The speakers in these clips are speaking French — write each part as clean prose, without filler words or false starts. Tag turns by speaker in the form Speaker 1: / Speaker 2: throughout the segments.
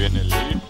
Speaker 1: viene el lío.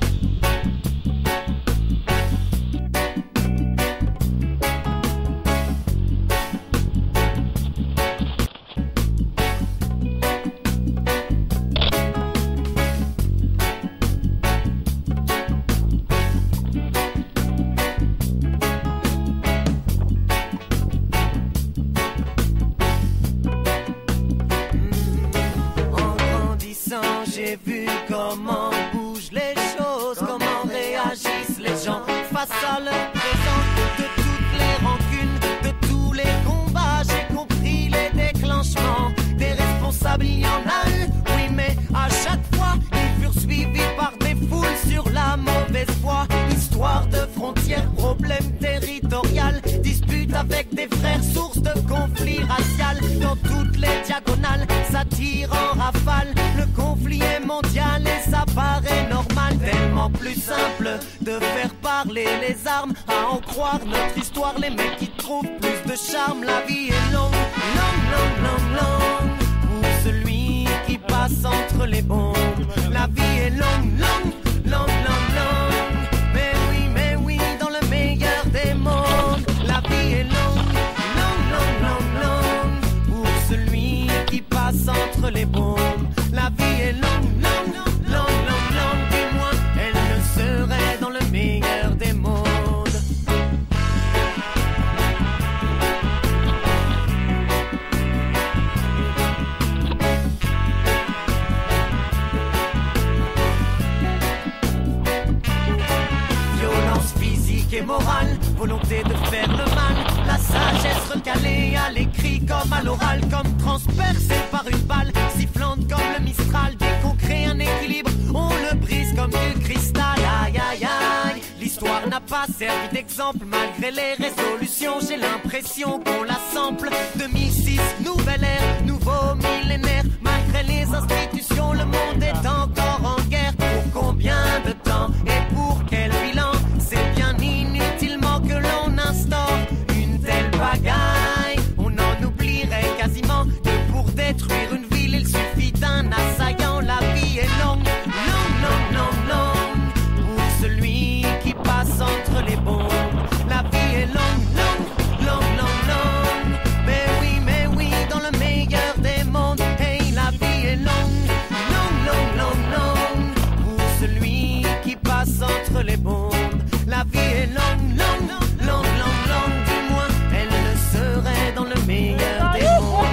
Speaker 2: J'ai vu comment bougent les choses, comment réagissent les gens face à leur présent. De toutes les rancunes, de tous les combats, j'ai compris les déclenchements. Des responsables, il y en a eu, oui, mais à chaque fois, ils furent suivis par des foules sur la mauvaise voie. Histoire de frontières, problème territorial, dispute avec des frères, source de conflits racial. Dans toutes les diagonales, ça tire en rafale. Le conflit est mondial et ça paraît normal. Tellement plus simple de faire parler les armes. À en croire notre histoire, les mecs qui trouvent plus de charme. La vie est longue, longue, longue, longue, longue, pour celui qui passe entre les bombes. La vie est longue, longue, longue, longue, longue, mais oui, dans le meilleur des mondes. La vie est longue, longue, longue, longue, longue, pour celui qui passe entre les bombes. La vie est longue, longue, longue, longue, longue, du moins elle le serait dans le meilleur des mondes. Violence physique et morale, volonté de faire le mal, la sagesse recalée à l'écrit comme à l'oral, comme transpercée par une balle, sifflante comme le Mistral. Dès qu'on crée un équilibre, on le brise comme du cristal. Aïe aïe aïe, l'histoire n'a pas servi d'exemple. Malgré les résolutions, j'ai l'impression qu'on la sample. 2006, nouvelle ère, nouveau millénaire. Malgré les institutions, le monde est encore en guerre. Pour combien de temps et pour quel bilan? C'est bien inutilement que l'on instaure une telle bagaille. On en oublierait quasiment que pour détruire une ville, il suffit d'un assaillant. La vie est longue, longue, longue, longue, longue, pour celui qui passe entre les bombes. La vie est longue, longue, longue, longue, longue, mais oui, dans le meilleur des mondes. Hey, la vie est longue, longue, longue, longue, longue, pour celui qui passe entre les bombes. La vie est longue, longue, longue, longue, longue, du moins elle le serait dans le meilleur des mondes.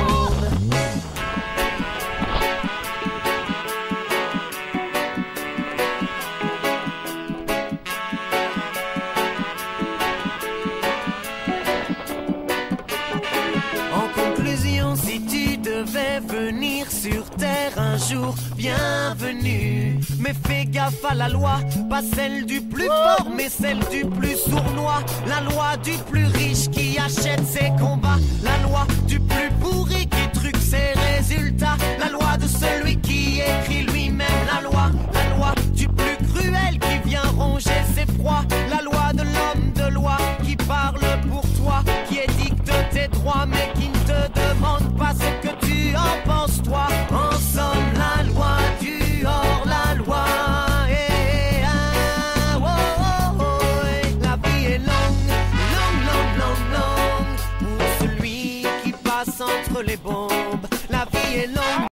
Speaker 2: En conclusion, si tu devais venir sur terre un jour, bienvenue. Mais fais gaffe à la loi, pas celle du plus fort, mais celle du plus sournois. La loi du plus riche qui achète ses combats. La loi du plus pourri qui truque ses résultats. La loi de celui